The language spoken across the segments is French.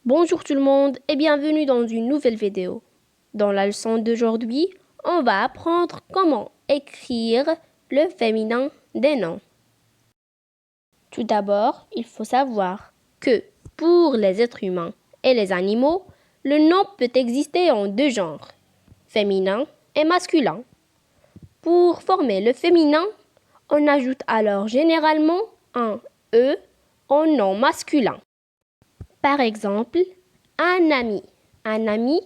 Bonjour tout le monde et bienvenue dans une nouvelle vidéo. Dans la leçon d'aujourd'hui, on va apprendre comment écrire le féminin des noms. Tout d'abord, il faut savoir que pour les êtres humains et les animaux, le nom peut exister en deux genres, féminin et masculin. Pour former le féminin, on ajoute alors généralement un E au nom masculin. Par exemple, un ami. Un ami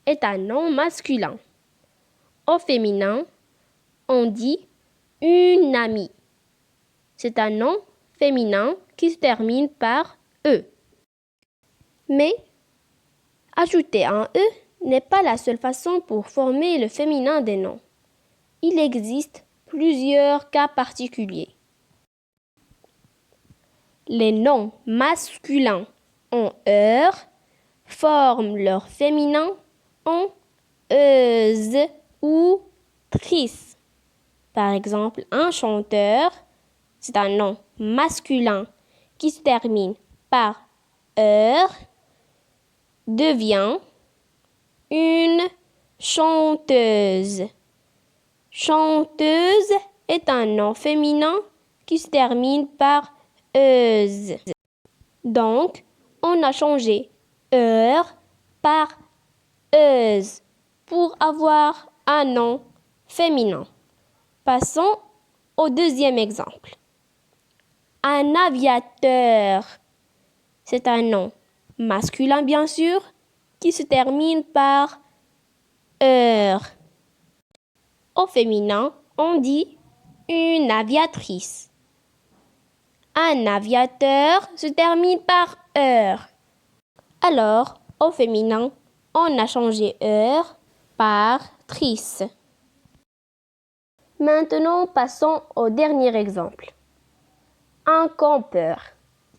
est un nom masculin. Au féminin, on dit une amie. C'est un nom féminin qui se termine par E. Mais ajouter un E n'est pas la seule façon pour former le féminin des noms. Il existe plusieurs cas particuliers. Les noms masculins en heure forment leur féminin en euse ou tris. Par exemple, un chanteur, c'est un nom masculin qui se termine par heure, devient une chanteuse. Chanteuse est un nom féminin qui se termine par euse. Donc, on a changé heure par euse pour avoir un nom féminin. Passons au deuxième exemple. Un aviateur, c'est un nom masculin bien sûr, qui se termine par heure. Au féminin, on dit une aviatrice. Un aviateur se termine par heure. Alors, au féminin, on a changé heure par tris. Maintenant, passons au dernier exemple. Un campeur.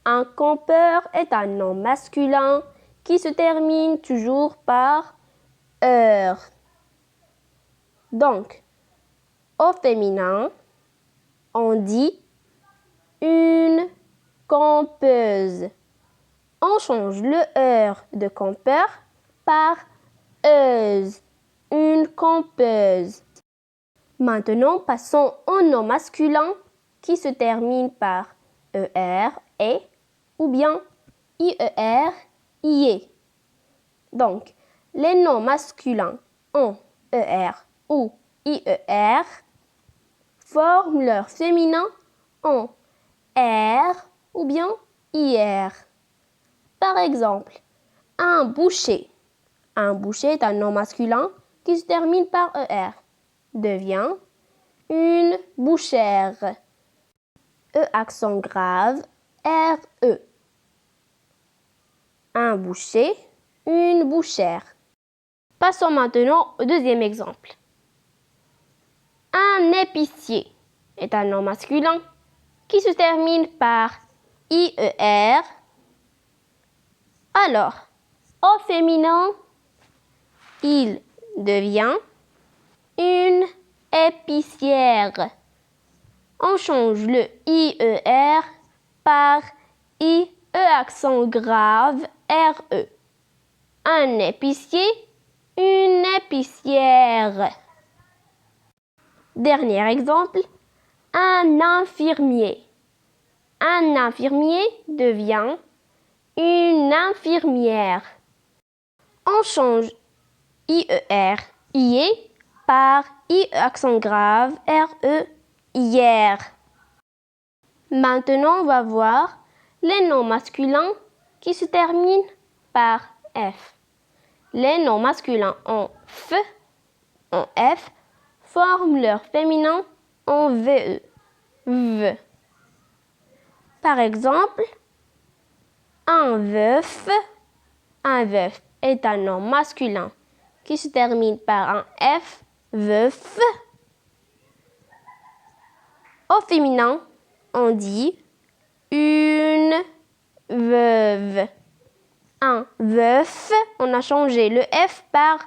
Un campeur est un nom masculin qui se termine toujours par heure. Donc, au féminin, on dit une campeuse. On change le heure de campeur par euse, une campeuse. Maintenant, passons au nom masculin qui se termine par ER, et, ou bien IER, IE. Donc, les noms masculins en ER ou IER forment leur féminin en R ou bien IR. Par exemple, un boucher. Un boucher est un nom masculin qui se termine par ER. Devient une bouchère. E accent grave, RE. Un boucher, une bouchère. Passons maintenant au deuxième exemple. Un épicier est un nom masculin qui se termine par IER. Alors, au féminin, il devient une épicière. On change le IER par IE accent grave RE. Un épicier, une épicière. Dernier exemple, un infirmier. Un infirmier devient une infirmière. On change IER, IE par IE accent grave RE, hier. Maintenant, on va voir les noms masculins qui se terminent par F. Les noms masculins en F forment leur féminin en VE. V. Par exemple, un veuf. Un veuf est un nom masculin qui se termine par un F, veuf. Au féminin, on dit une veuve. Un veuf, on a changé le F par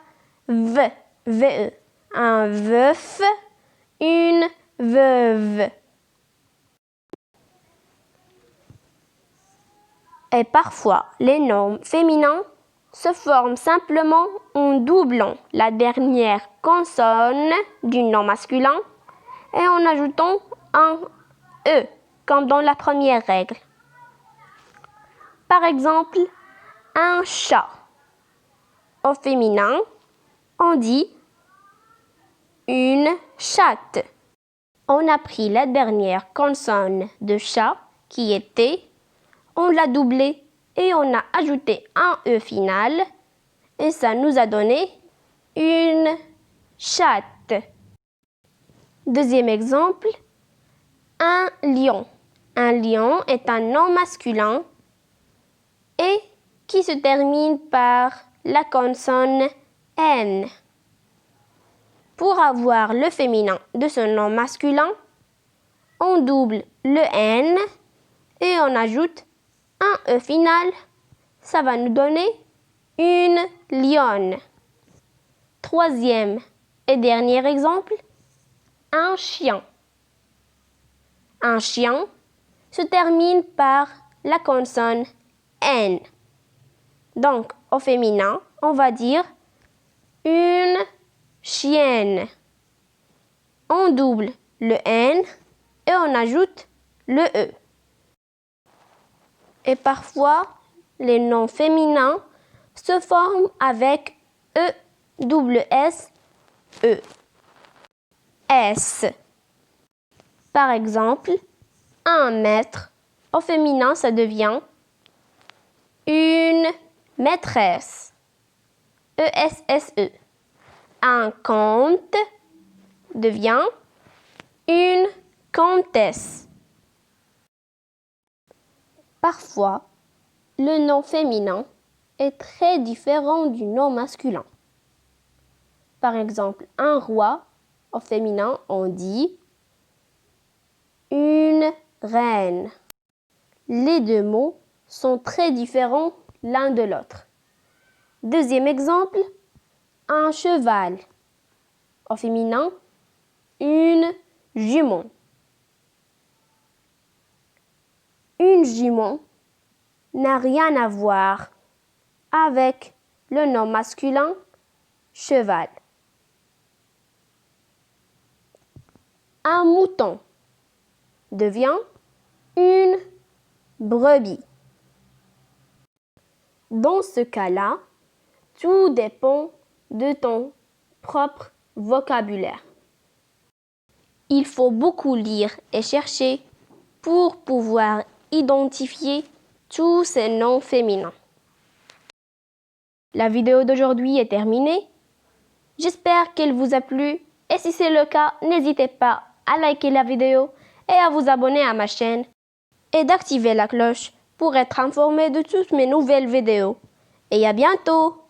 V, VE. Un veuf, une veuve. Et parfois, les noms féminins se forment simplement en doublant la dernière consonne du nom masculin et en ajoutant un E, comme dans la première règle. Par exemple, un chat. Au féminin, on dit une chatte. On a pris la dernière consonne de chat, qui était, on l'a doublée et on a ajouté un E final et ça nous a donné une chatte. Deuxième exemple, un lion. Un lion est un nom masculin et qui se termine par la consonne N. Pour avoir le féminin de ce nom masculin, on double le N et on ajoute un E final. Ça va nous donner une lionne. Troisième et dernier exemple, un chien. Un chien se termine par la consonne N. Donc, au féminin, on va dire une chienne. On double le N et on ajoute le E. Et parfois, les noms féminins se forment avec E, double S, E. S. Par exemple, un maître, au féminin, ça devient une maîtresse. E-S-S-E. Un comte devient une comtesse. Parfois, le nom féminin est très différent du nom masculin. Par exemple, un roi, au féminin, on dit une reine. Les deux mots sont très différents l'un de l'autre. Deuxième exemple, un cheval. Au féminin, une jument. Une jument n'a rien à voir avec le nom masculin cheval. Un mouton devient une brebis. Dans ce cas-là, tout dépend de ton propre vocabulaire. Il faut beaucoup lire et chercher pour pouvoir identifier tous ces noms féminins. La vidéo d'aujourd'hui est terminée. J'espère qu'elle vous a plu et si c'est le cas, n'hésitez pas à liker la vidéo et à vous abonner à ma chaîne et d'activer la cloche pour être informé de toutes mes nouvelles vidéos. Et à bientôt!